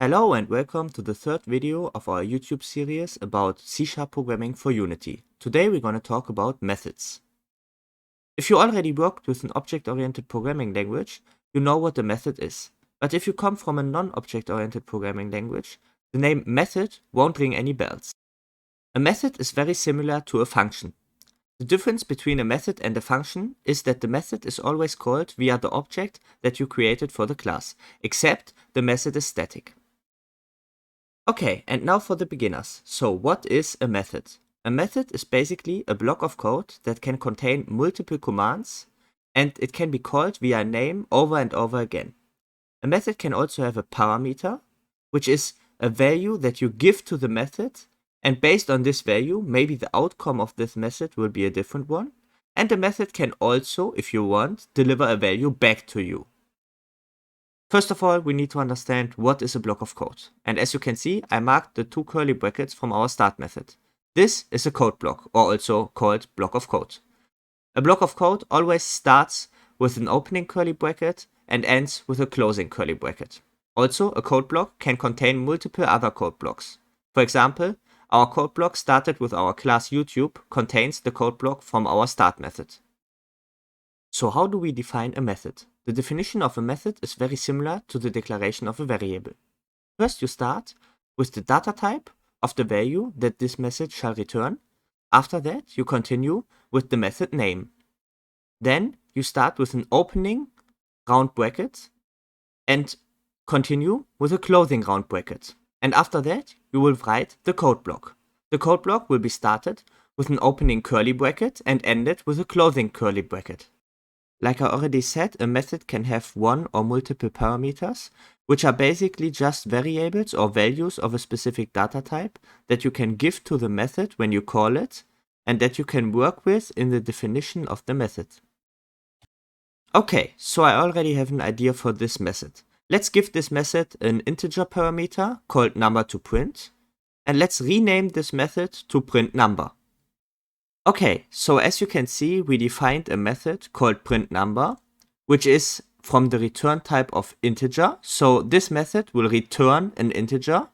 Hello and welcome to the third video of our YouTube series about C# programming for Unity. Today we're going to talk about methods. If you already worked with an object-oriented programming language, you know what a method is. But if you come from a non-object-oriented programming language, the name method won't ring any bells. A method is very similar to a function. The difference between a method and a function is that the method is always called via the object that you created for the class, except the method is static. Okay, and now for the beginners. So what is a method? A method is basically a block of code that can contain multiple commands, and it can be called via a name over and over again. A method can also have a parameter, which is a value that you give to the method, and based on this value, maybe the outcome of this method will be a different one. And the method can also, if you want, deliver a value back to you. First of all, we need to understand what is a block of code. And as you can see, I marked the two curly brackets from our start method. This is a code block, or also called block of code. A block of code always starts with an opening curly bracket and ends with a closing curly bracket. Also, a code block can contain multiple other code blocks. For example, our code block started with our class YouTube contains the code block from our start method. So how do we define a method? The definition of a method is very similar to the declaration of a variable. First, you start with the data type of the value that this method shall return. After that, you continue with the method name. Then you start with an opening round bracket and continue with a closing round bracket. And after that, you will write the code block. The code block will be started with an opening curly bracket and ended with a closing curly bracket. Like I already said, a method can have one or multiple parameters, which are basically just variables or values of a specific data type that you can give to the method when you call it, and that you can work with in the definition of the method. Okay, so I already have an idea for this method. Let's give this method an integer parameter called number to print, and let's rename this method to print number. Okay, so as you can see, we defined a method called printNumber, which is from the return type of integer. So this method will return an integer,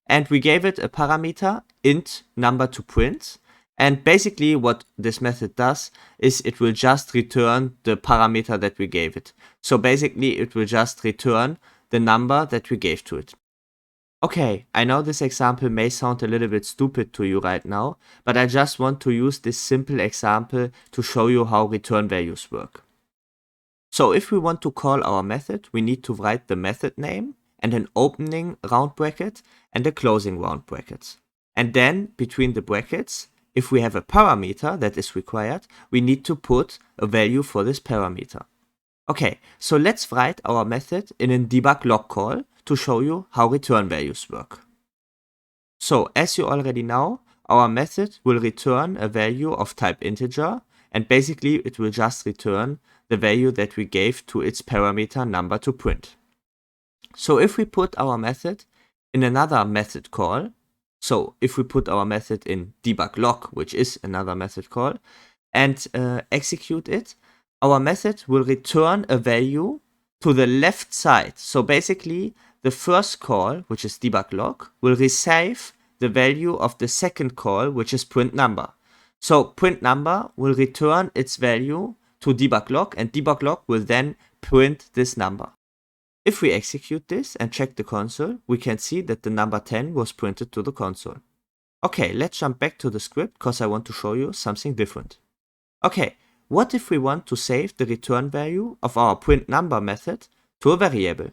and we gave it a parameter int number to print. And basically what this method does is it will just return the parameter that we gave it. So basically it will just return the number that we gave to it. Okay, I know this example may sound a little bit stupid to you right now, but I just want to use this simple example to show you how return values work. So if we want to call our method, we need to write the method name and an opening round bracket and a closing round bracket. And then between the brackets, if we have a parameter that is required, we need to put a value for this parameter. Okay, so let's write our method in a debug log call to show you how return values work. So as you already know, our method will return a value of type integer, and basically it will just return the value that we gave to its parameter number to print. So if we put our method in another method call, so if we put our method in debug log, which is another method call, and execute it, our method will return a value to the left side. So basically the first call, which is debug log, will receive the value of the second call, which is print number. So print number will return its value to debug log, and debug log will then print this number. If we execute this and check the console, we can see that the number 10 was printed to the console. Okay, let's jump back to the script because I want to show you something different. Okay, what if we want to save the return value of our print number method to a variable?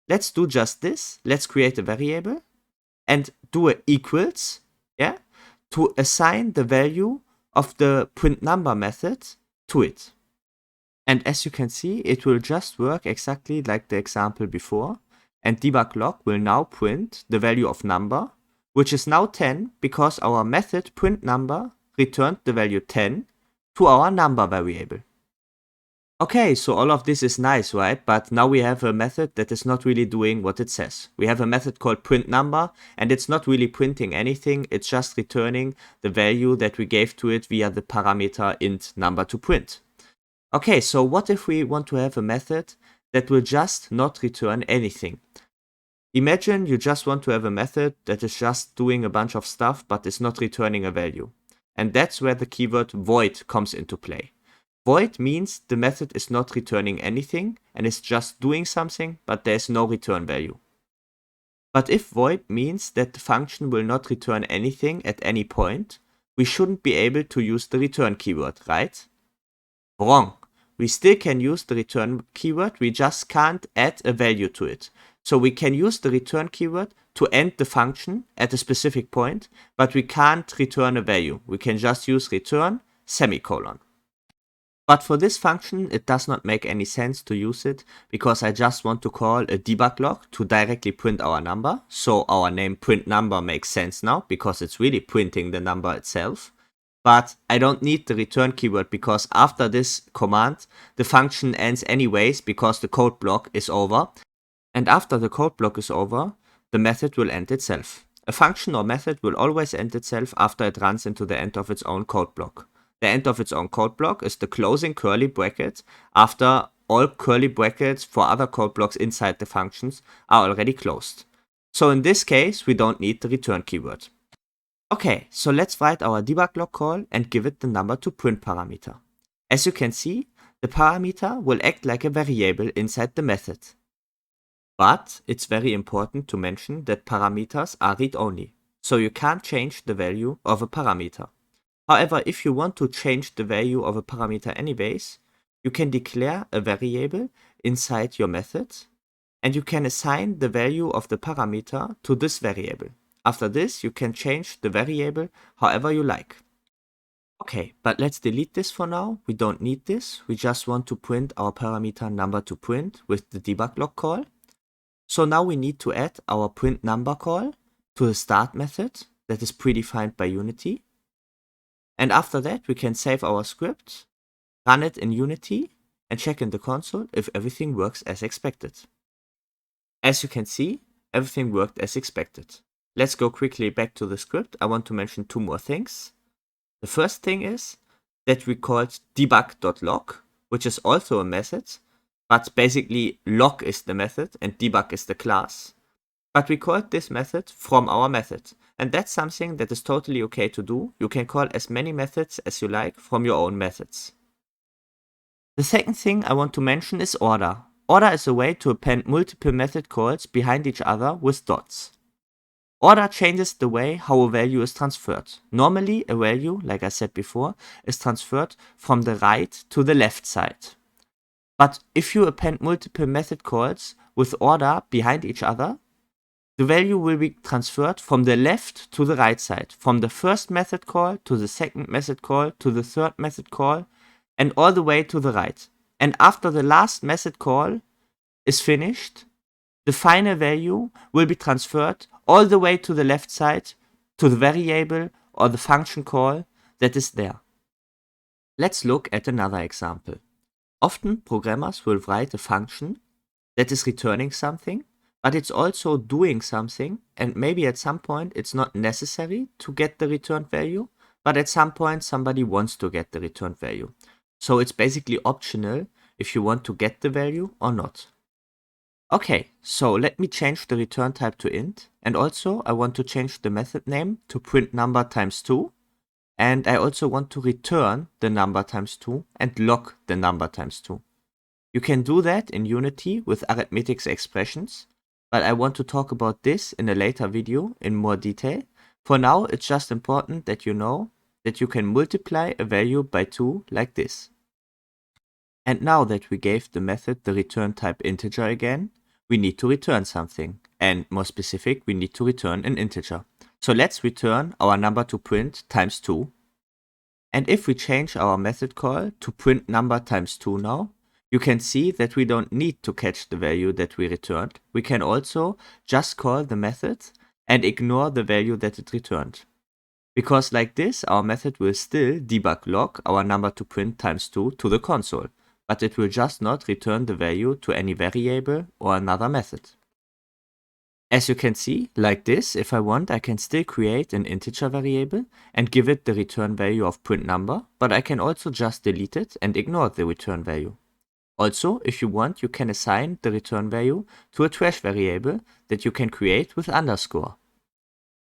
Let's do just this. Let's create a variable and do a equals, to assign the value of the print number method to it. And as you can see, it will just work exactly like the example before. And debug log will now print the value of number, which is now 10 because our method print number returned the value 10 to our number variable. Okay, so all of this is nice, right? But now we have a method that is not really doing what it says. We have a method called printNumber, and it's not really printing anything. It's just returning the value that we gave to it via the parameter int number to print. Okay, so what if we want to have a method that will just not return anything? Imagine you just want to have a method that is just doing a bunch of stuff but is not returning a value. And that's where the keyword void comes into play. Void means the method is not returning anything and is just doing something, but there is no return value. But if void means that the function will not return anything at any point, we shouldn't be able to use the return keyword, right? Wrong. We still can use the return keyword, we just can't add a value to it. So we can use the return keyword to end the function at a specific point, but we can't return a value. We can just use return semicolon. But for this function, it does not make any sense to use it because I just want to call a debug log to directly print our number. So our name print number makes sense now because it's really printing the number itself. But I don't need the return keyword because after this command, the function ends anyways because the code block is over. And after the code block is over, the method will end itself. A function or method will always end itself after it runs into the end of its own code block. The end of its own code block is the closing curly bracket after all curly brackets for other code blocks inside the functions are already closed. So in this case, we don't need the return keyword. Okay, so let's write our debug log call and give it the number to print parameter. As you can see, the parameter will act like a variable inside the method. But it's very important to mention that parameters are read-only, so you can't change the value of a parameter. However, if you want to change the value of a parameter anyways, you can declare a variable inside your method, and you can assign the value of the parameter to this variable. After this, you can change the variable however you like. Okay, but let's delete this for now. We don't need this. We just want to print our parameter number to print with the debug log call. So now we need to add our print number call to the start method that is predefined by Unity. And after that, we can save our script, run it in Unity, and check in the console if everything works as expected. As you can see, everything worked as expected. Let's go quickly back to the script. I want to mention two more things. The first thing is that we called debug.log, which is also a method, but basically log is the method and debug is the class. But we called this method from our method, and that's something that is totally okay to do. You can call as many methods as you like from your own methods. The second thing I want to mention is order. Order is a way to append multiple method calls behind each other with dots. Order changes the way how a value is transferred. Normally, a value, like I said before, is transferred from the right to the left side. But if you append multiple method calls with order behind each other, the value will be transferred from the left to the right side, from the first method call to the second method call to the third method call, and all the way to the right. And after the last method call is finished, the final value will be transferred all the way to the left side to the variable or the function call that is there. Let's look at another example. Often programmers will write a function that is returning something, but it's also doing something, and maybe at some point it's not necessary to get the returned value, but at some point somebody wants to get the returned value. So it's basically optional if you want to get the value or not. Okay, so let me change the return type to int, and also I want to change the method name to print number times 2, and I also want to return the number times 2 and log the number times 2. You can do that in Unity with arithmetic expressions, but I want to talk about this in a later video in more detail. For now, it's just important that you know that you can multiply a value by 2 like this. And now that we gave the method the return type integer again, we need to return something, and more specific, we need to return an integer. So let's return our number to print times 2. And if we change our method call to print number times 2 now, you can see that we don't need to catch the value that we returned. We can also just call the method and ignore the value that it returned. Because like this, our method will still debug log our number to print times 2 to the console, but it will just not return the value to any variable or another method. As you can see, like this, if I want, I can still create an integer variable and give it the return value of print number, but I can also just delete it and ignore the return value. Also, if you want, you can assign the return value to a trash variable that you can create with underscore.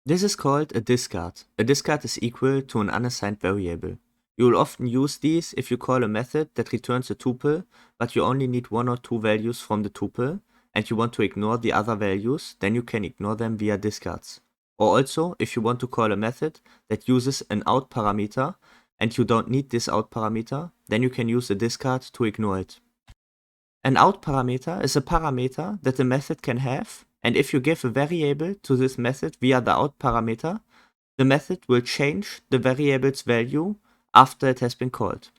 This is called a discard. A discard is equal to an unassigned variable. You will often use these if you call a method that returns a tuple, but you only need one or two values from the tuple, and you want to ignore the other values, then you can ignore them via discards. Or also, if you want to call a method that uses an out parameter, and you don't need this out parameter, then you can use a discard to ignore it. An out parameter is a parameter that a method can have, and if you give a variable to this method via the out parameter, the method will change the variable's value after it has been called.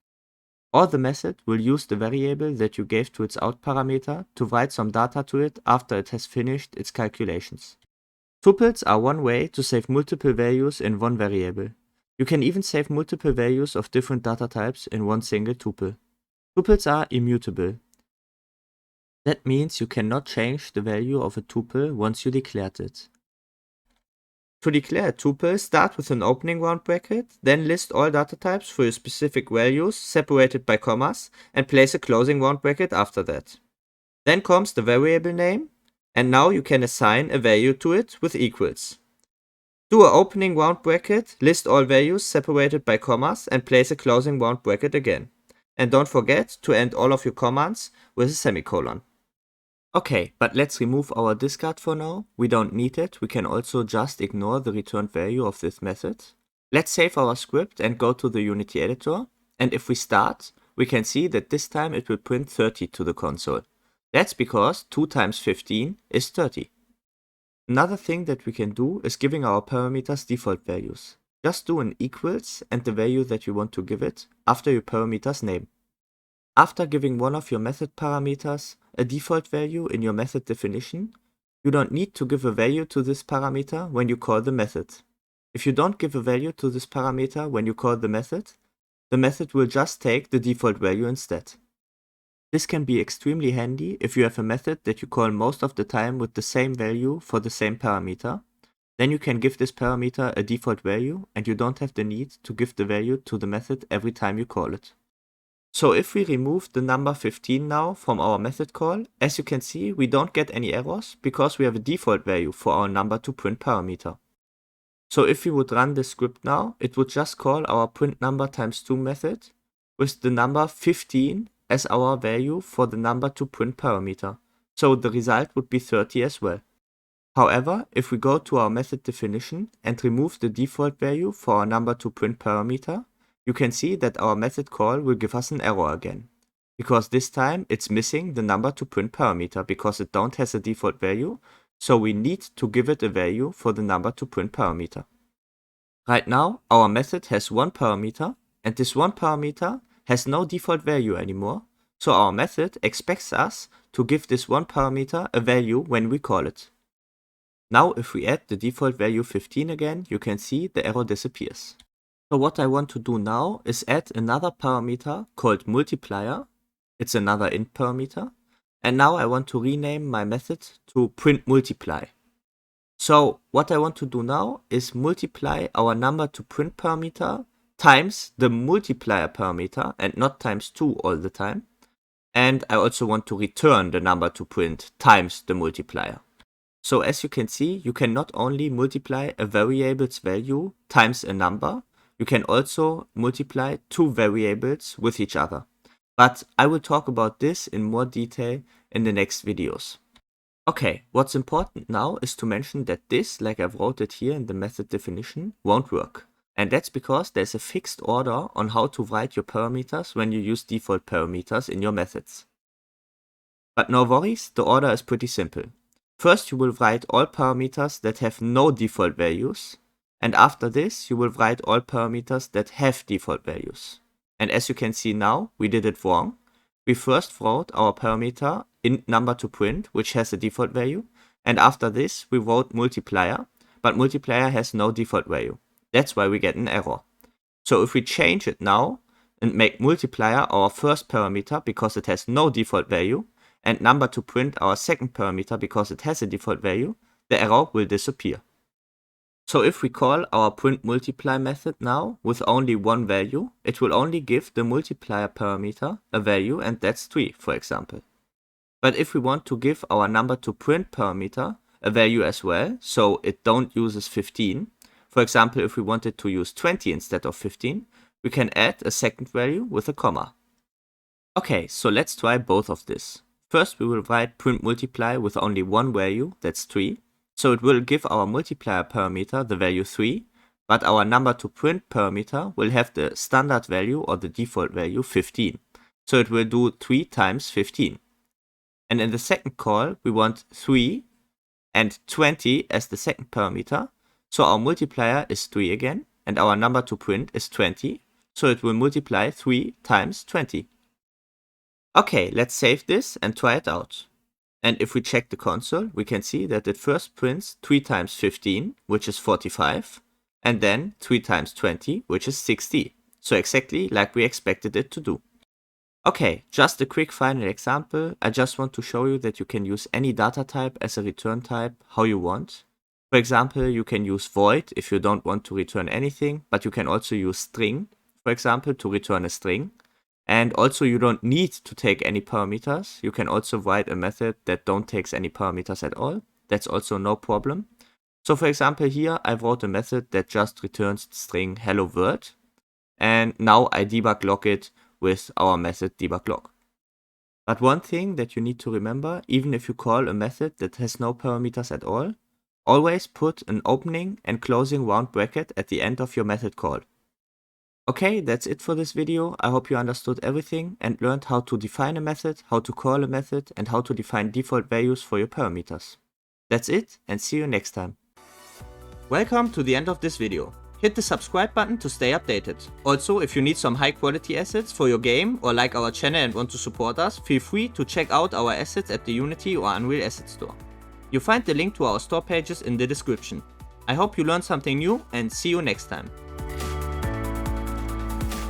Or the method will use the variable that you gave to its out parameter to write some data to it after it has finished its calculations. Tuples are one way to save multiple values in one variable. You can even save multiple values of different data types in one single tuple. Tuples are immutable. That means you cannot change the value of a tuple once you declared it. To declare a tuple, start with an opening round bracket, then list all data types for your specific values separated by commas, and place a closing round bracket after that. Then comes the variable name, and now you can assign a value to it with equals. Do an opening round bracket, list all values separated by commas, and place a closing round bracket again. And don't forget to end all of your commands with a semicolon. Okay, but let's remove our discard for now. We don't need it. We can also just ignore the returned value of this method. Let's save our script and go to the Unity editor. And if we start, we can see that this time it will print 30 to the console. That's because 2 times 15 is 30. Another thing that we can do is giving our parameters default values. Just do an equals and the value that you want to give it after your parameter's name. After giving one of your method parameters a default value in your method definition, you don't need to give a value to this parameter when you call the method. If you don't give a value to this parameter when you call the method will just take the default value instead. This can be extremely handy if you have a method that you call most of the time with the same value for the same parameter. Then you can give this parameter a default value and you don't have the need to give the value to the method every time you call it. So if we remove the number 15 now from our method call, as you can see, we don't get any errors because we have a default value for our number to print parameter. So if we would run this script now, it would just call our print number times 2 method with the number 15 as our value for the number to print parameter. So the result would be 30 as well. However, if we go to our method definition and remove the default value for our number to print parameter, you can see that our method call will give us an error again. Because this time it's missing the number to print parameter because it don't has a default value, so we need to give it a value for the number to print parameter. Right now, our method has one parameter, and this one parameter has no default value anymore, so our method expects us to give this one parameter a value when we call it. Now if we add the default value 15 again, you can see the error disappears. So what I want to do now is add another parameter called multiplier. It's another int parameter. And now I want to rename my method to print multiply. So what I want to do now is multiply our number to print parameter times the multiplier parameter and not times 2 all the time. And I also want to return the number to print times the multiplier. So as you can see, you can not only multiply a variable's value times a number, you can also multiply two variables with each other. But I will talk about this in more detail in the next videos. Okay, what's important now is to mention that this, like I've wrote it here in the method definition, won't work. And that's because there's a fixed order on how to write your parameters when you use default parameters in your methods. But no worries, the order is pretty simple. First you will write all parameters that have no default values, and after this you will write all parameters that have default values. And as you can see now, we did it wrong. We first wrote our parameter int number to print, which has a default value, and after this we wrote multiplier, but multiplier has no default value. That's why we get an error. So if we change it now and make multiplier our first parameter because it has no default value, and number to print our second parameter because it has a default value, the error will disappear. So if we call our print multiply method now with only one value, it will only give the multiplier parameter a value, and that's 3, for example. But if we want to give our number to print parameter a value as well, so it don't uses 15, for example, if we wanted to use 20 instead of 15, we can add a second value with a comma. Okay, so let's try both of this. First we will write print multiply with only one value, that's 3. So it will give our multiplier parameter the value 3, but our number to print parameter will have the standard value or the default value 15. So it will do 3 times 15. And in the second call, we want 3 and 20 as the second parameter. So our multiplier is 3 again, and our number to print is 20. So it will multiply 3 times 20. Okay, let's save this and try it out. And if we check the console, we can see that it first prints 3 times 15, which is 45, and then 3 times 20, which is 60. So exactly like we expected it to do. Okay, just a quick final example. I just want to show you that you can use any data type as a return type how you want. For example, you can use void if you don't want to return anything, but you can also use string, for example, to return a string. And also you don't need to take any parameters. You can also write a method that don't takes any parameters at all. That's also no problem. So for example here I wrote a method that just returns the string hello world. And now I debug log it with our method debug log. But one thing that you need to remember, even if you call a method that has no parameters at all, always put an opening and closing round bracket at the end of your method call. Okay, that's it for this video. I hope you understood everything and learned how to define a method, how to call a method, and how to define default values for your parameters. That's it, and see you next time. Welcome to the end of this video. Hit the subscribe button to stay updated. Also, if you need some high quality assets for your game or like our channel and want to support us, feel free to check out our assets at the Unity or Unreal Asset Store. You'll find the link to our store pages in the description. I hope you learned something new and see you next time.